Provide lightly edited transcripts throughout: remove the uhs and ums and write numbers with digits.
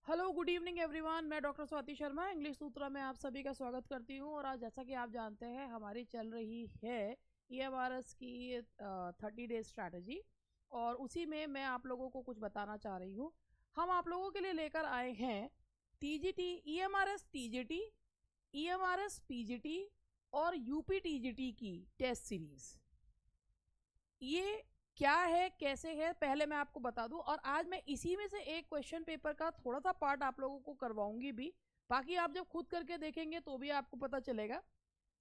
Hello good evening everyone. मैं doctor Swati Sharma English सूत्रा में आप सभी का स्वागत करती हूँ। और आज जैसा कि आप जानते हैं हमारी चल रही है EMRS की 30 डेज स्ट्रैटेजी, और उसी में मैं आप लोगों को कुछ बताना चाह रही हूँ। हम आप लोगों के लिए लेकर आए हैं TGT, EMRS TGT, EMRS PGT और UP TGT की टेस्ट सीरीज। ये क्या है, कैसे है, पहले मैं आपको बता दूं। और आज मैं इसी में से एक क्वेश्चन पेपर का थोड़ा सा पार्ट आप लोगों को करवाऊंगी भी, बाकी आप जब खुद करके देखेंगे तो भी आपको पता चलेगा।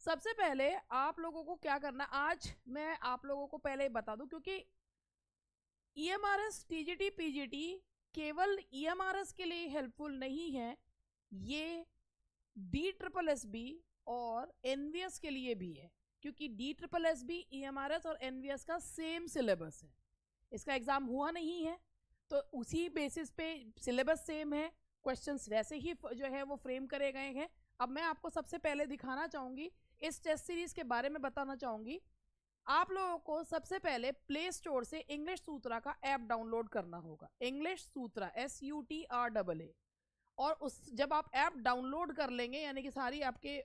सबसे पहले आप लोगों को क्या करना, आज मैं आप लोगों को पहले बता दूं, क्योंकि EMRS TGT PGT केवल EMRS के लिए हेल्पफुल नहीं है, ये DSSB और NVS के लिए भी है, क्योंकि DSSB, EMRS और NVS का सेम सिलेबस है। इसका एग्जाम हुआ नहीं है तो उसी बेसिस पे सिलेबस सेम है, क्वेश्चंस वैसे ही जो है वो फ्रेम करे गए हैं। अब मैं आपको सबसे पहले दिखाना चाहूँगी, इस टेस्ट सीरीज के बारे में बताना चाहूँगी। आप लोगों को सबसे पहले प्ले स्टोर से इंग्लिश सूत्रा का ऐप डाउनलोड करना होगा। इंग्लिश सूत्रा SUTRAA। और उस जब आप ऐप डाउनलोड कर लेंगे, यानी कि सारी आपके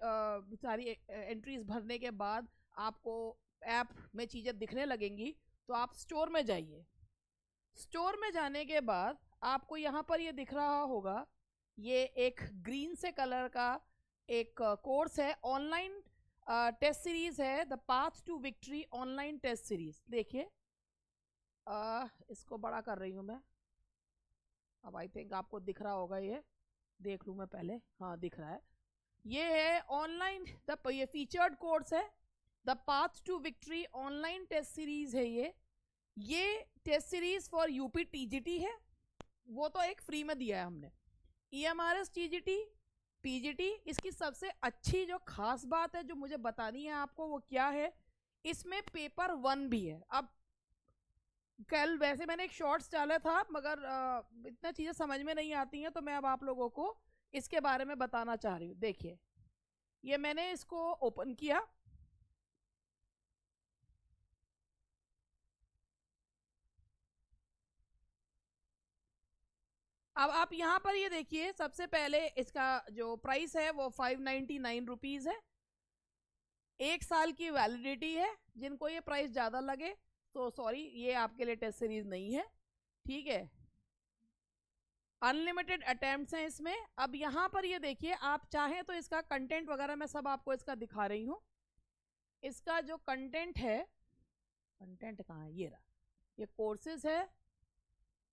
सारी एंट्रीज भरने के बाद आपको ऐप में चीज़ें दिखने लगेंगी, तो आप स्टोर में जाइए। स्टोर में जाने के बाद आपको यहाँ पर ये दिख रहा होगा, ये एक ग्रीन से कलर का एक कोर्स है, ऑनलाइन टेस्ट सीरीज है, the path to victory online test series. देखिए इसको बड़ा कर रही हूँ मैं। अब आई थिंक आपको दिख रहा होगा, ये देख लूँ मैं पहले। हाँ, दिख रहा है। ये है ऑनलाइन, ये फीचर्ड कोर्स है, the path to victory online test series है। ये test series for UP TGT है, वो तो एक फ्री में दिया है हमने। EMRS TGT PGT, इसकी सबसे अच्छी जो खास बात है जो मुझे बतानी है आपको, वो क्या है, इसमें पेपर 1 भी है। अब कल वैसे मैंने एक शॉर्ट्स डाला था, मगर इतना चीज़ें समझ में नहीं आती हैं, तो मैं अब आप लोगों को इसके बारे में बताना चाह रही हूँ। देखिए, ये मैंने इसको ओपन किया। अब आप यहाँ पर ये देखिए, सबसे पहले इसका जो प्राइस है वो 599 रुपीज़ है। 1 साल की वैलिडिटी है। जिनको ये प्राइस ज़्यादा लगे तो सॉरी, ये आपके लिए टेस्ट सीरीज नहीं है, ठीक है। अनलिमिटेड अटेम्प्ट्स हैं इसमें। अब यहाँ पर ये देखिए, आप चाहें तो इसका कंटेंट वगैरह मैं सब आपको इसका दिखा रही हूँ। इसका जो कंटेंट है, कंटेंट कहाँ है, ये रहा, ये कोर्सेज है।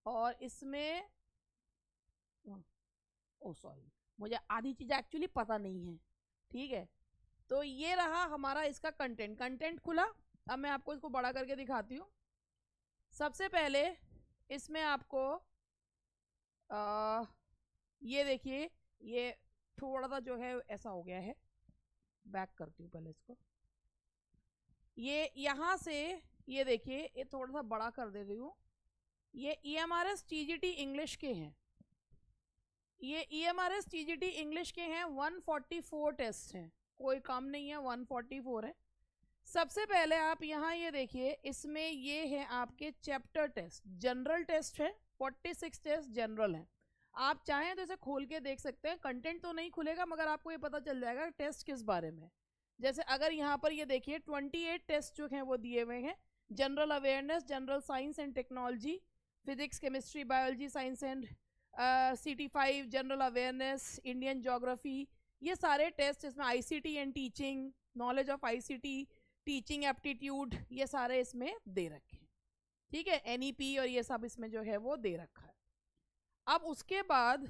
और इसमें ओ सॉरी, मुझे आधी चीज़ें एक्चुअली पता नहीं है, ठीक है। तो ये रहा हमारा इसका कंटेंट खुला। अब मैं आपको इसको बड़ा करके दिखाती हूँ। सबसे पहले इसमें आपको ये देखिए, ये थोड़ा सा जो है ऐसा हो गया है, बैक करती हूँ पहले इसको। ये यहाँ से ये देखिए, ये थोड़ा सा बड़ा कर दे रही हूँ। ये EMRS TGT इंग्लिश के हैं, ये EMRS TGT इंग्लिश के हैं। 144 टेस्ट हैं, कोई कम नहीं है, 144 है। सबसे पहले आप यहाँ ये देखिए, इसमें ये है आपके चैप्टर टेस्ट, जनरल टेस्ट है, 46 टेस्ट जनरल है। आप चाहें तो इसे खोल के देख सकते हैं, कंटेंट तो नहीं खुलेगा मगर आपको ये पता चल जाएगा टेस्ट किस बारे में। जैसे अगर यहाँ पर ये देखिए 28 टेस्ट जो हैं वो दिए हुए हैं। General awareness, general science and technology, physics, chemistry, biology, science and CT5, general awareness, Indian geography, ये सारे टेस्ट इसमें। ICT and teaching, knowledge of ICT, teaching aptitude, ये सारे इसमें दे रखे हैं, ठीक है। NEP और ये सब इसमें जो है वो दे रखा है। अब उसके बाद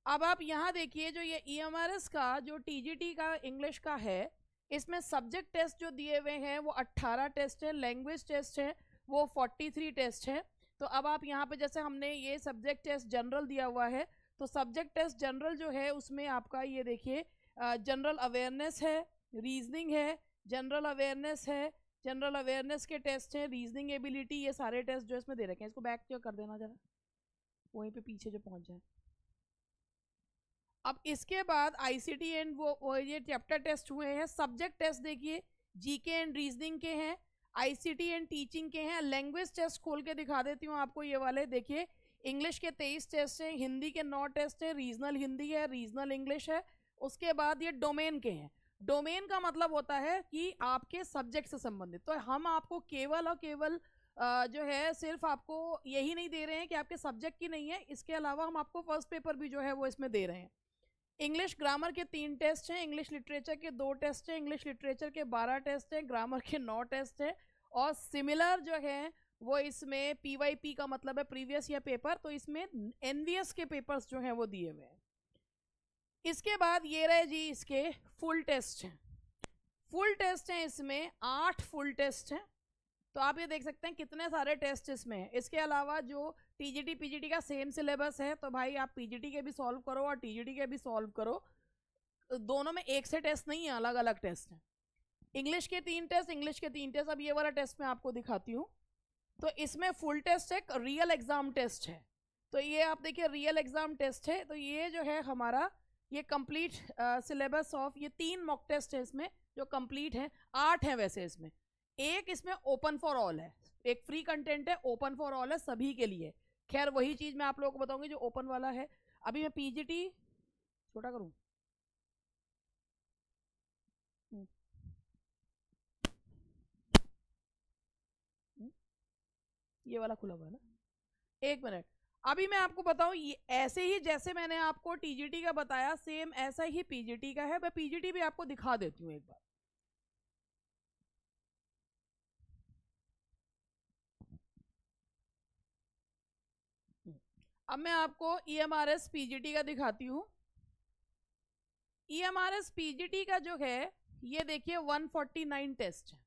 अब आप यहाँ देखिए, जो ये EMRS का जो TGT का इंग्लिश का है, इसमें सब्जेक्ट टेस्ट जो दिए हुए हैं वो 18 टेस्ट है, लैंग्वेज टेस्ट है वो 43 टेस्ट है। तो अब आप यहाँ पे जैसे हमने ये सब्जेक्ट टेस्ट जनरल दिया हुआ है, तो सब्जेक्ट टेस्ट जनरल जो है उसमें आपका ये देखिए, जनरल अवेयरनेस है, रीजनिंग है, जनरल अवेयरनेस है, जनरल अवेयरनेस के टेस्ट हैं, रीजनिंग एबिलिटी, ये सारे टेस्ट जो इसमें दे रखे हैं। इसको बैक जो कर देना जरा, वहीं पे पीछे जो पहुंच जाए। अब इसके बाद ICT एंड वो ये चैप्टर टेस्ट हुए हैं। सब्जेक्ट टेस्ट देखिए, जीके एंड रीजनिंग के हैं, आईसीटी एंड टीचिंग के हैं। लैंग्वेज टेस्ट खोल के दिखा देती हूँ आपको, ये वाले देखिए। इंग्लिश के 23 टेस्ट हैं, हिंदी के 9 टेस्ट हैं, रीजनल हिंदी है, रीजनल इंग्लिश है। उसके बाद ये डोमेन के हैं। डोमेन का मतलब होता है कि आपके सब्जेक्ट से संबंधित। तो हम आपको केवल और केवल जो है सिर्फ आपको यही नहीं दे रहे हैं कि आपके सब्जेक्ट की नहीं है, इसके अलावा हम आपको फर्स्ट पेपर भी जो है वो इसमें दे रहे हैं। इंग्लिश ग्रामर के 3 टेस्ट हैं, इंग्लिश लिटरेचर के 2 टेस्ट हैं, इंग्लिश लिटरेचर के 12 टेस्ट हैं, ग्रामर के 9 टेस्ट हैं। और सिमिलर जो है वो इसमें पीवाईपी का मतलब है प्रीवियस ईयर पेपर, तो इसमें एनवीएस के पेपर्स जो हैं वो दिए हुए हैं। इसके बाद ये रहे जी इसके फुल टेस्ट हैं। फुल टेस्ट हैं इसमें 8 फुल टेस्ट हैं। तो आप ये देख सकते हैं कितने सारे टेस्ट इसमें हैं। इसके अलावा जो टीजीटी पीजीटी का सेम सिलेबस है, तो भाई आप पीजीटी के भी सॉल्व करो और टीजीटी के भी सॉल्व करो, दोनों में एक से टेस्ट नहीं है, अलग अलग टेस्ट हैं। इंग्लिश के 3 टेस्ट, इंग्लिश के 3 टेस्ट। अब ये वाला टेस्ट मैं आपको दिखाती हूँ। तो इसमें फुल टेस्ट है, रियल एग्जाम टेस्ट है। तो ये आप देखिए रियल एग्जाम टेस्ट है। तो ये जो है हमारा ये कंप्लीट सिलेबस ऑफ ये 3 मॉक टेस्ट है इसमें जो कंप्लीट है। 8 है वैसे इसमें। एक इसमें ओपन फॉर ऑल है, एक फ्री कंटेंट है, ओपन फॉर ऑल है सभी के लिए। खैर वही चीज मैं आप लोगों को बताऊंगी जो ओपन वाला है। अभी मैं पीजीटी छोटा करूं, ये वाला खुला हुआ है ना, एक मिनट। अभी मैं आपको बताऊं, ये ऐसे ही जैसे मैंने आपको टीजीटी का बताया सेम ऐसा ही पीजीटी का है। मैं पीजीटी भी आपको दिखा देती हूँ एक बार। अब मैं आपको ईएमआरएस पीजीटी का दिखाती हूँ। ईएमआरएस पीजीटी का जो है ये देखिए 149 टेस्ट है।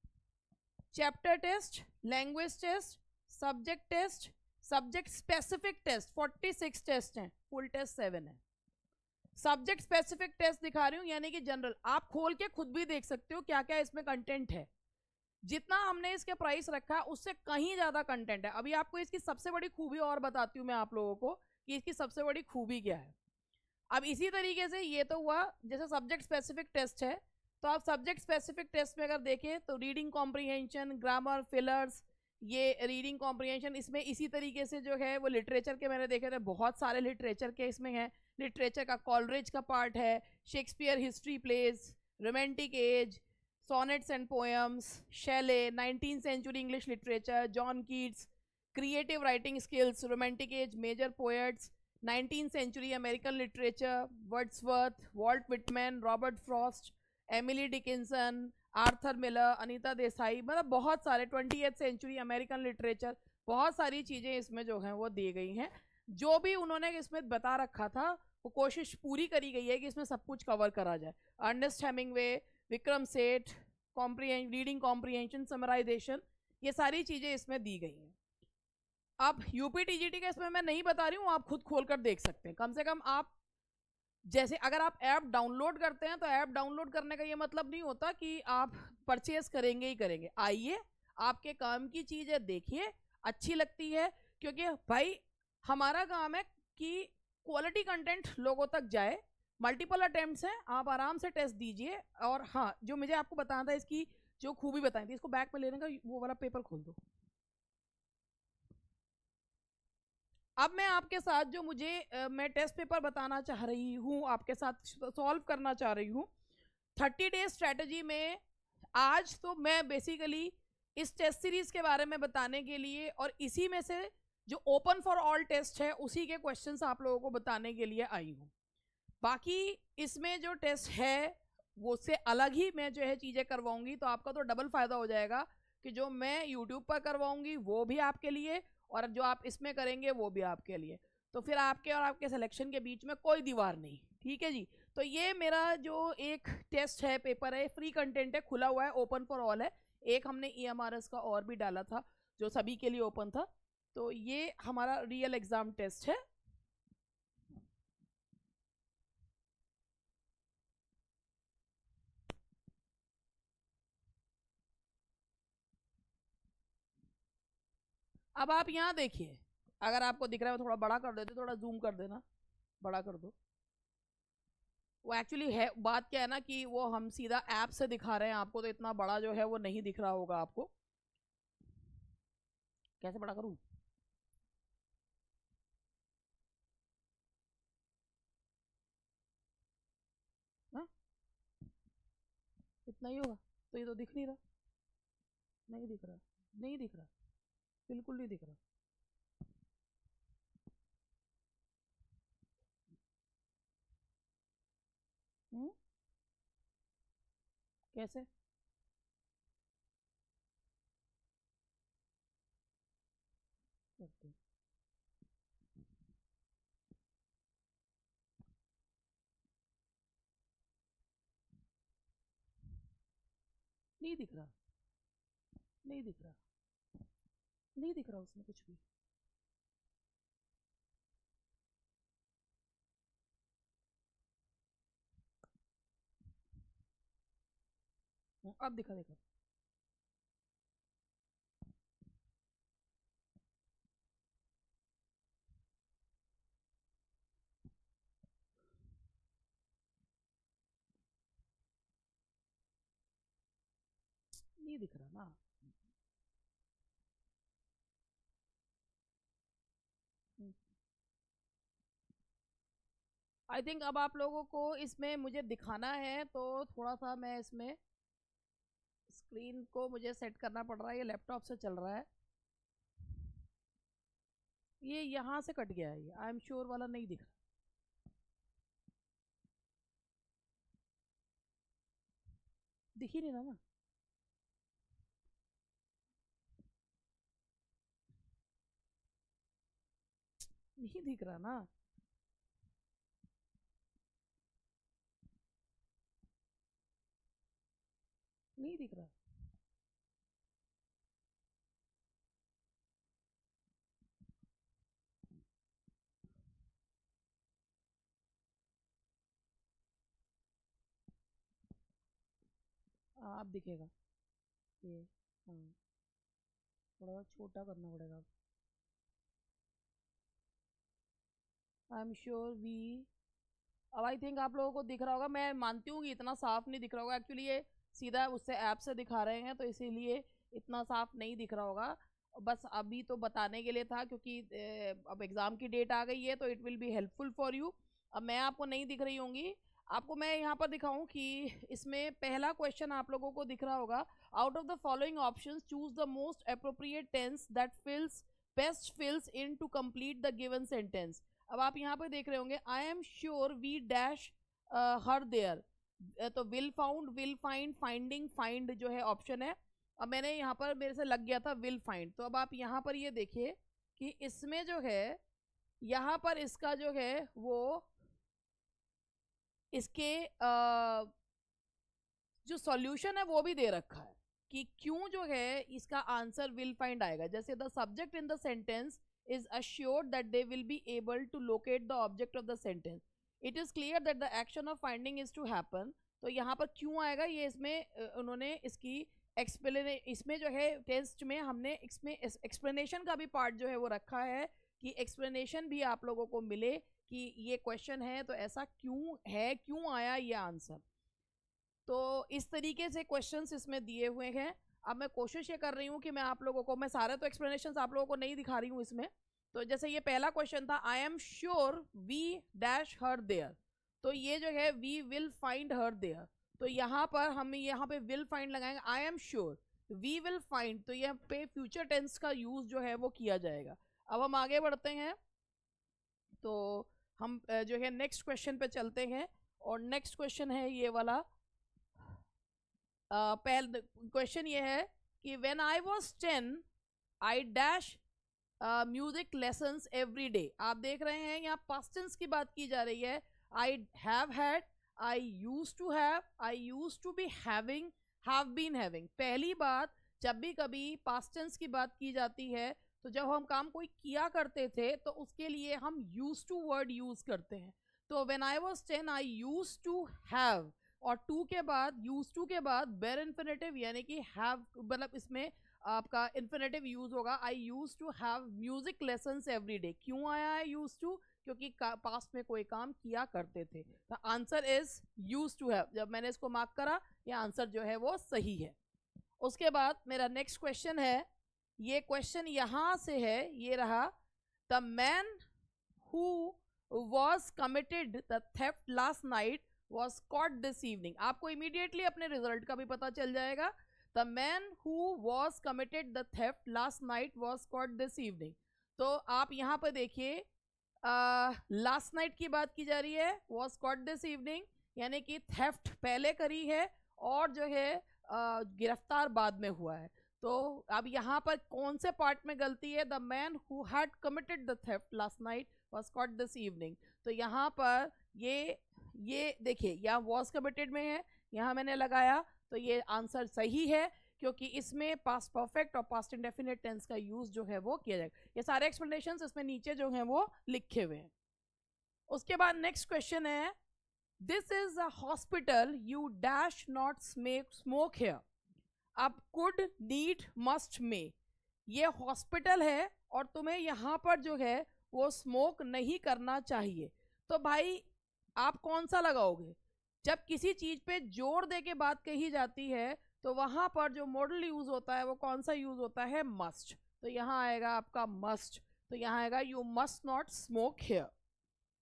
Chapter test, language test, subject test, subject specific test 46 test हैं, फुल टेस्ट 7 है। सब्जेक्ट स्पेसिफिक टेस्ट दिखा रही हूँ यानी कि जनरल, आप खोल के खुद भी देख सकते हो क्या क्या इसमें कंटेंट है। जितना हमने इसके प्राइस रखा उससे कहीं ज्यादा कंटेंट है। अभी आपको इसकी सबसे बड़ी खूबी और बताती हूँ मैं आप लोगों को कि इसकी सबसे बड़ी खूबी क्या है। अब इसी तरीके से ये तो हुआ जैसे सब्जेक्ट स्पेसिफिक टेस्ट है। तो आप सब्जेक्ट स्पेसिफिक टेस्ट में अगर देखें तो रीडिंग कॉम्प्रीहेंशन, ग्रामर, फिलर्स, ये रीडिंग कॉम्प्रीहेंशन इसमें इसी तरीके से जो है वो लिटरेचर के मैंने देखे थे बहुत सारे लिटरेचर के इसमें है। लिटरेचर का कॉलरिज का पार्ट है, Shakespeare history plays, romantic age, sonnets and poems, Shelley, 19th century English literature, John Keats, creative writing skills, romantic age, major poets, 19th century American literature, Wordsworth, Walt Whitman, Robert Frost, Emily Dickinson, Arthur Miller, Anita Desai, मतलब बहुत सारे 20th century American literature, बहुत सारी चीज़ें इसमें जो हैं वो दी गई हैं। जो भी उन्होंने इसमें बता रखा था वो कोशिश पूरी करी गई है कि इसमें सब कुछ कवर करा जाए। Ernest Hemingway, Vikram Seth, reading comprehension, summarization, ये सारी चीज़ें इसमें दी गई हैं। अब यूपीटीजीटी का इसमें मैं नहीं बता रही हूँ, आप खुद खोल कर देख सकते हैं। कम से कम आप जैसे अगर आप ऐप डाउनलोड करते हैं तो ऐप डाउनलोड करने का ये मतलब नहीं होता कि आप परचेज करेंगे ही करेंगे। आइए, आपके काम की चीज़ है, देखिए अच्छी लगती है, क्योंकि भाई हमारा काम है कि क्वालिटी कंटेंट लोगों तक जाए। मल्टीपल अटेम्प्ट्स हैं, आप आराम से टेस्ट दीजिए। और हाँ, जो मुझे आपको बताना था इसकी जो खूबी बताई थी, इसको बैक में लेने का वो वाला पेपर खोल दो। अब मैं आपके साथ जो मैं टेस्ट पेपर बताना चाह रही हूँ, आपके साथ सॉल्व करना चाह रही हूँ 30 डेज स्ट्रेटजी में। आज तो मैं बेसिकली इस टेस्ट सीरीज के बारे में बताने के लिए और इसी में से जो ओपन फॉर ऑल टेस्ट है उसी के क्वेश्चंस आप लोगों को बताने के लिए आई हूँ। बाकी इसमें जो टेस्ट है वो से अलग ही मैं जो है चीज़ें करवाऊंगी, तो आपका तो डबल फायदा हो जाएगा कि जो मैं यूट्यूब पर करवाऊंगी वो भी आपके लिए और जो आप इसमें करेंगे वो भी आपके लिए। तो फिर आपके और आपके सिलेक्शन के बीच में कोई दीवार नहीं, ठीक है जी। तो ये मेरा जो एक टेस्ट है, पेपर है, फ्री कंटेंट है, खुला हुआ है, ओपन फॉर ऑल है। एक हमने ईएमआरएस का और भी डाला था जो सभी के लिए ओपन था। तो ये हमारा रियल एग्जाम टेस्ट है। अब आप यहाँ देखिए, अगर आपको दिख रहा है, थोड़ा बड़ा कर देते, थोड़ा जूम कर देना, बड़ा कर दो। वो एक्चुअली है, बात क्या है ना कि वो हम सीधा ऐप से दिखा रहे हैं आपको, तो इतना बड़ा जो है वो नहीं दिख रहा होगा आपको। कैसे बड़ा करूं? हाँ, इतना ही होगा। तो ये तो दिख नहीं रहा, नहीं दिख रहा, नहीं दिख रहा, बिल्कुल नहीं दिख रहा। हम्म, कैसे? करते हैं। नहीं दिख रहा, नहीं दिख रहा, नहीं दिख रहा उसमें कुछ भी। अब दिखा, देखो। नहीं दिख रहा ना। आई थिंक अब आप लोगों को इसमें मुझे दिखाना है, तो थोड़ा सा मैं इसमें स्क्रीन को मुझे सेट करना पड़ रहा है। ये लैपटॉप से चल रहा है, ये यहाँ से कट गया है, ये आई एम श्योर वाला नहीं दिख रहा। दिख ही नहीं रहा ना। नहीं दिख रहा ना। नहीं दिख रहा। हाँ, अब दिखेगा ये। हाँ, थोड़ा छोटा करना पड़ेगा। आई एम श्योर वी, अब आई थिंक आप लोगों को दिख रहा होगा। मैं मानती हूँ कि इतना साफ नहीं दिख रहा होगा, एक्चुअली ये सीधा उससे ऐप से दिखा रहे हैं, तो इसीलिए इतना साफ नहीं दिख रहा होगा। बस अभी तो बताने के लिए था, क्योंकि अब एग्जाम की डेट आ गई है, तो it will be helpful for you. अब मैं आपको नहीं दिख रही होंगी, आपको मैं यहाँ पर दिखाऊं कि इसमें पहला क्वेश्चन आप लोगों को दिख रहा होगा। Out of the following options choose the most appropriate tense that fills best fills in to complete the given sentence. अब आप यहाँ पर देख रहे होंगे, I am sure we dash her there, तो will found, will find, finding, find जो है ऑप्शन है। अब मैंने यहाँ पर, मेरे से लग गया था विल फाइंड, तो अब आप यहाँ पर ये देखिए कि इसमें जो है, यहाँ पर इसका जो है वो इसके जो सॉल्यूशन है वो भी दे रखा है कि क्यों जो है इसका आंसर विल फाइंड आएगा। जैसे the subject in the sentence is assured that they will be able to locate the object of the sentence. It is clear that the action of finding is to happen. तो यहाँ पर क्यों आएगा, ये इसमें उन्होंने इसकी इसमें जो है टेस्ट में हमने इसमें एक्सप्लेनेशन का भी पार्ट जो है वो रखा है, कि एक्सप्लेनेशन भी आप लोगों को मिले कि ये क्वेश्चन है तो ऐसा क्यों है, क्यों आया ये आंसर। तो इस तरीके से क्वेश्चंस इसमें दिए हुए हैं। अब मैं कोशिश ये कर रही हूँ कि मैं आप लोगों को, मैं सारे तो एक्सप्लेनेशन आप लोगों को नहीं दिखा रही हूँ इसमें। तो जैसे ये पहला क्वेश्चन था, I am sure we dash her there, तो ये जो है we will find her there, तो यहाँ पर हम यहाँ पे विल फाइंड लगाएंगे, I am sure we will find, तो यहाँ पे फ्यूचर टेंस का यूज जो है वो किया जाएगा। अब हम आगे बढ़ते हैं, तो हम जो है नेक्स्ट क्वेश्चन पे चलते हैं। और नेक्स्ट क्वेश्चन है ये वाला। पहला क्वेश्चन ये है कि when I was 10 I dash music lessons every day. आप देख रहे हैं यहाँ पास्ट टेंस की बात की जा रही है। I have had, I use to have, I use to be having, have been having. पहली बात, जब भी कभी पास्ट टेंस की बात की जाती है, तो जब हम काम कोई किया करते थे तो उसके लिए हम यूज टू वर्ड यूज करते हैं। तो when I was 10 I use to have, और टू के बाद, यूज टू के बाद बेर इन्फिनेटिव यानी कि हैव, मतलब इसमें आपका इन्फिनेटिव यूज होगा। I use to have music lessons every डे। क्यों आया है यूज टू, क्योंकि पास्ट में कोई काम किया करते थे। The answer is use to have. जब मैंने इसको मार्क करा, ये आंसर जो है वो सही है। उसके बाद मेरा नेक्स्ट क्वेश्चन है, ये क्वेश्चन यहां से है, ये रहा, the man who was committed the theft last night was caught this evening। आपको immediately अपने रिजल्ट का भी पता चल जाएगा। The man who was committed the theft last night was caught this evening। तो आप यहाँ पर देखिए, लास्ट नाइट की बात की जा रही है, was caught this evening, यानी कि थेफ्ट पहले करी है और जो है गिरफ्तार बाद में हुआ है। तो अब यहाँ पर कौन से पार्ट में गलती है? The man who had committed the theft last night was caught this evening। तो यहाँ पर ये देखिए, यहाँ was committed में है, यहाँ मैंने लगाया, तो ये आंसर सही है, क्योंकि इसमें पास्ट परफेक्ट और पास्ट इंडेफिनिट टेंस का यूज जो है वो किया जाएगा। ये सारे एक्सप्लेनेशंस इसमें नीचे जो हैं वो लिखे हुए हैं। उसके बाद नेक्स्ट क्वेश्चन है, this is a hospital, you dash not smoke here. अब कुड, नीड, मस्ट, में, ये हॉस्पिटल है और तुम्हें यहाँ पर जो है वो स्मोक नहीं करना चाहिए। तो भाई आप कौन सा लगाओगे? जब किसी चीज पे जोर दे के बात कही जाती है तो वहां पर जो मॉडल यूज होता है वो कौन सा यूज होता है? मस्ट। तो यहाँ आएगा आपका मस्ट। तो यहाँ आएगा you must not smoke here.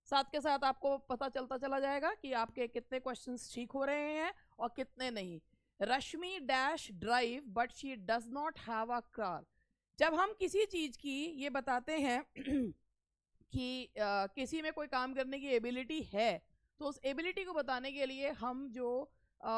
साथ के साथ आपको पता चलता चला जाएगा कि आपके कितने क्वेश्चंस ठीक हो रहे हैं और कितने नहीं। Rashmi dash drive but she does not have a car. जब हम किसी चीज की ये बताते हैं कि किसी में कोई काम करने की एबिलिटी है, तो उस एबिलिटी को बताने के लिए हम जो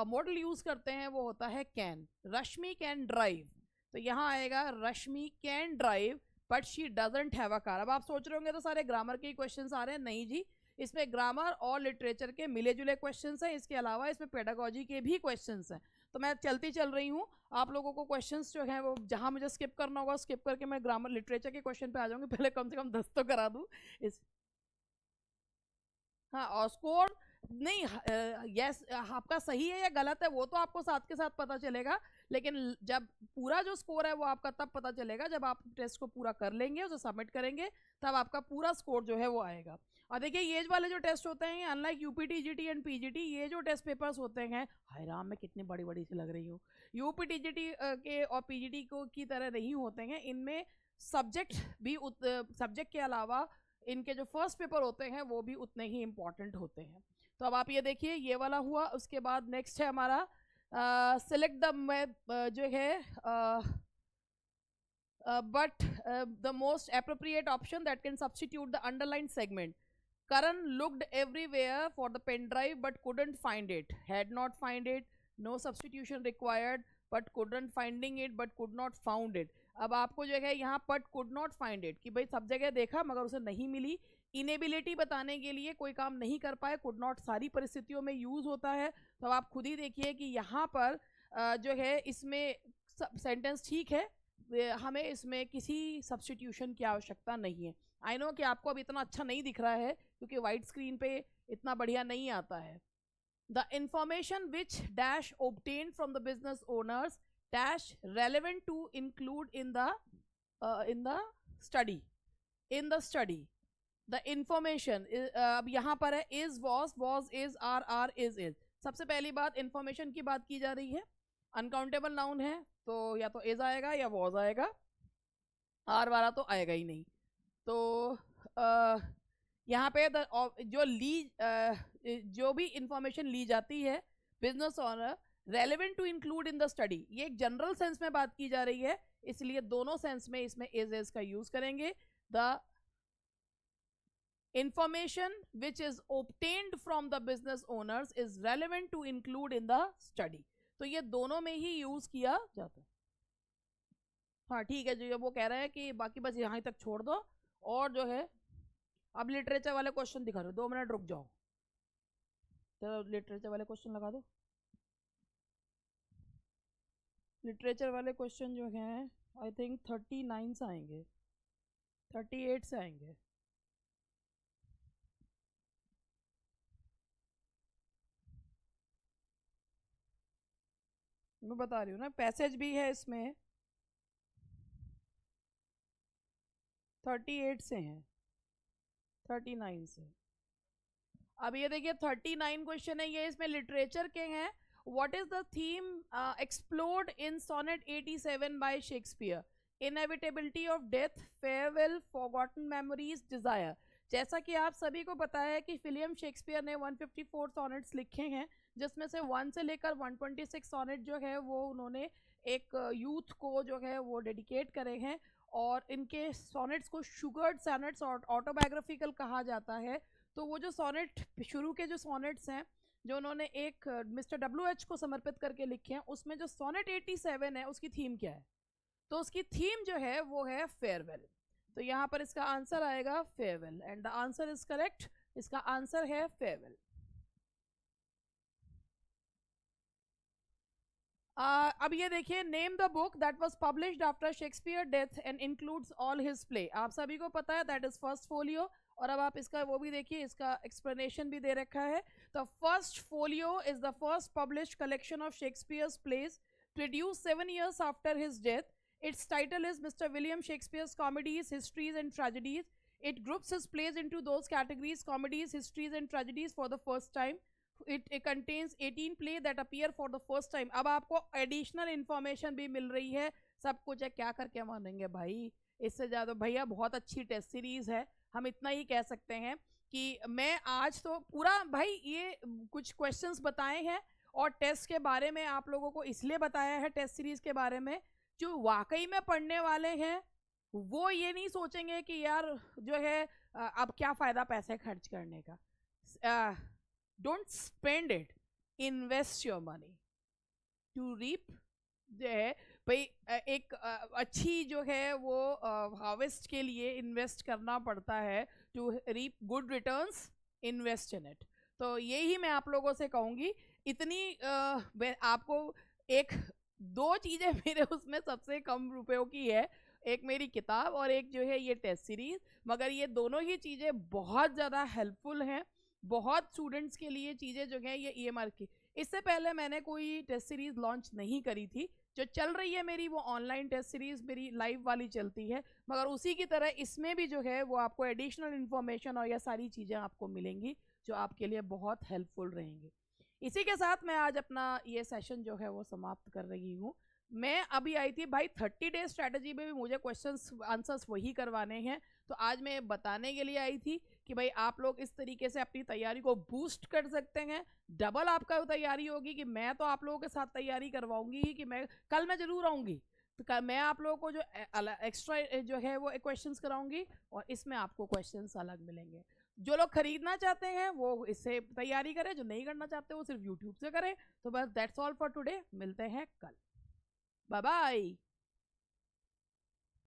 मॉडल यूज करते हैं वो होता है कैन। रश्मि कैन ड्राइव, तो यहाँ आएगा Rashmi can drive but she doesn't have a car. अब आप सोच रहे होंगे तो सारे ग्रामर के क्वेश्चंस आ रहे हैं। नहीं जी, इसमें ग्रामर और लिटरेचर के मिले जुले क्वेश्चंस हैं, इसके अलावा इसमें पेडागोजी के भी क्वेश्चंस हैं। तो मैं चलती चल रही हूँ, आप लोगों को क्वेश्चंस जो हैं वो जहाँ मुझे स्किप करना होगा स्किप करके मैं ग्रामर लिटरेचर के क्वेश्चन पे आ जाऊंगी। पहले कम से कम 10 तो करा दूँ इस। हाँ, और स्कोर नहीं, यस आपका सही है या गलत है वो तो आपको साथ के साथ पता चलेगा, लेकिन जब पूरा जो स्कोर है वो आपका तब पता चलेगा जब आप टेस्ट को पूरा कर लेंगे, उसे सबमिट करेंगे, तब आपका पूरा स्कोर जो है वो आएगा। और देखिए ये वाले जो टेस्ट होते हैं, unlike UP TGT and PGT, ये जो टेस्ट पेपर्स होते हैं, हाय राम मैं कितनी बड़ी बड़ी सी लग रही हूँ, यूपी टीजीटी के और पीजीटी को की तरह नहीं होते हैं। इनमें सब्जेक्ट भी सब्जेक्ट के अलावा इनके जो फर्स्ट पेपर होते हैं वो भी उतने ही इंपॉर्टेंट होते हैं। तो अब आप ये देखिए, ये वाला हुआ। उसके बाद नेक्स्ट है हमारा सिलेक्ट द जो है but the most appropriate option that can substitute the underlined segment। Karan looked everywhere for the pen drive but couldn't find it, had not find it, no substitution required, but couldn't finding it but could not found it। अब आपको जो है यहाँ but could not find it कि भाई सब जगह देखा मगर उसे नहीं मिली। इनेबिलिटी बताने के लिए कोई काम नहीं कर पाए, could not सारी परिस्थितियों में यूज होता है। तो आप खुद ही देखिए कि यहाँ पर जो है इसमें सेंटेंस ठीक है, हमें इसमें किसी सब्स्टिट्यूशन की आवश्यकता नहीं है। आई नो कि आपको अब इतना अच्छा नहीं दिख रहा है क्योंकि वाइट स्क्रीन पे इतना बढ़िया नहीं आता है। The information which dash obtained from the business owners dash relevant to include in the study. In the study the information अब यहाँ पर है is, was is, are is. सबसे पहली बात इंफॉर्मेशन की बात की जा रही है, अनकाउंटेबल नाउन है तो या तो इज आएगा या वॉज आएगा, आर वाला तो आएगा ही नहीं। तो यहाँ पे जो भी इंफॉर्मेशन ली जाती है business owner, relevant to include in the study, ये एक जनरल सेंस में बात की जा रही है, इसलिए दोनों सेंस में इसमें इज का यूज करेंगे। The information which is obtained from the business owners is relevant to include in the study। तो ये दोनों में ही यूज किया जाता है। हाँ ठीक है, जो वो कह रहा है कि बाकी बस यहाँ तक छोड़ दो, और जो है अब लिटरेचर वाले क्वेश्चन दिखा रहे हो, 2 मिनट रुक जाओ, चलो लिटरेचर वाले क्वेश्चन लगा दो। लिटरेचर वाले क्वेश्चन जो हैं आई थिंक 39 से आएंगे, 38 से आएंगे। मैं बता रही हूँ ना, पैसेज भी है इसमें, 38 से हैं, 39 से। अब ये देखिए 39 क्वेश्चन है, ये इसमें लिटरेचर के हैं। What is the theme explored in sonnet 87 by Shakespeare? Inevitability of death, farewell, forgotten memories, desire. जैसा कि आप सभी को पता है कि विलियम शेक्सपियर ने 154 सोनेट्स लिखे हैं, जिसमें से 1 से लेकर 126 सोनेट जो है वो उन्होंने एक यूथ को जो है वो डेडिकेट करे हैं, और इनके सोनेट्स को शुगर्ड सोनेट्स और ऑटोबायोग्राफिकल कहा जाता है। तो वो जो सोनेट शुरू के जो सोनेट्स हैं जो उन्होंने एक मिस्टर WH को समर्पित करके लिखे हैं, उसमें जो सोनेट 87 है उसकी थीम क्या है? तो उसकी थीम जो है वो है फेयरवेल। तो यहाँ पर इसका आंसर आएगा farewell, and the answer is correct. इसका आंसर है फेयरवेल। अब ये देखिए, name the book that was published after Shakespeare death and includes all his play. आप सभी को पता है दैट इज फर्स्ट फोलियो। और अब आप इसका वो भी देखिए, इसका एक्सप्लेनेशन भी दे रखा है। The first folio is the first published collection of Shakespeare's plays produced 7 years after his death. Its title is Mr. William Shakespeare's Comedies, Histories and Tragedies. It groups his plays into those categories: comedies, histories and tragedies for the first time. It contains 18 play that appear for the first time. अब आपको additional information भी मिल रही है, सब कुछ है। क्या करके मानेंगे भाई, इससे ज़्यादा भैया बहुत अच्छी टेस्ट सीरीज है। हम इतना ही कह सकते हैं कि मैं आज तो पूरा भाई ये कुछ क्वेश्चंस बताए हैं और टेस्ट के बारे में आप लोगों को इसलिए बताया है, टेस्ट सीरीज के बारे में, जो वाकई में पढ़ने वाले हैं वो ये नहीं सोचेंगे कि यार जो है अब क्या फ़ायदा पैसे खर्च करने का। Don't spend it, invest your money to reap. जो है भाई एक अच्छी जो है वो हार्वेस्ट के लिए इन्वेस्ट करना पड़ता है। To reap good returns, invest in it. तो यही मैं आप लोगों से कहूँगी। इतनी आपको एक दो चीज़ें मेरे उसमें सबसे कम रुपयों की है, एक मेरी किताब और एक जो है ये टेस्ट सीरीज। मगर ये दोनों ही चीज़ें बहुत ज़्यादा हेल्पफुल हैं बहुत स्टूडेंट्स के लिए। चीज़ें जो हैं ये EMR की, इससे पहले मैंने कोई टेस्ट सीरीज लॉन्च नहीं करी थी। जो चल रही है मेरी वो ऑनलाइन टेस्ट सीरीज मेरी लाइव वाली चलती है, मगर उसी की तरह इसमें भी जो है वो आपको एडिशनल इन्फॉर्मेशन और ये सारी चीज़ें आपको मिलेंगी जो आपके लिए बहुत हेल्पफुल रहेंगी। इसी के साथ मैं आज अपना ये सेशन जो है वो समाप्त कर रही हूँ। मैं अभी आई थी भाई 30 डेज स्ट्रैटेजी में भी मुझे क्वेश्चंस आंसर्स वही करवाने हैं, तो आज मैं बताने के लिए आई थी कि भाई आप लोग इस तरीके से अपनी तैयारी को बूस्ट कर सकते हैं। डबल आपका तैयारी होगी कि मैं तो आप लोगों के साथ तैयारी करवाऊंगी ही, कि मैं जरूर आऊँगी, तो मैं आप लोगों को जो एक्स्ट्रा जो है वो क्वेश्चंस कराऊंगी और इसमें आपको क्वेश्चंस अलग मिलेंगे। जो लोग खरीदना चाहते हैं वो इससे तैयारी करें, जो नहीं करना चाहते वो सिर्फ यूट्यूब से करें। तो बस दैट्स ऑल फॉर टुडे, मिलते हैं कल, बाय बाय।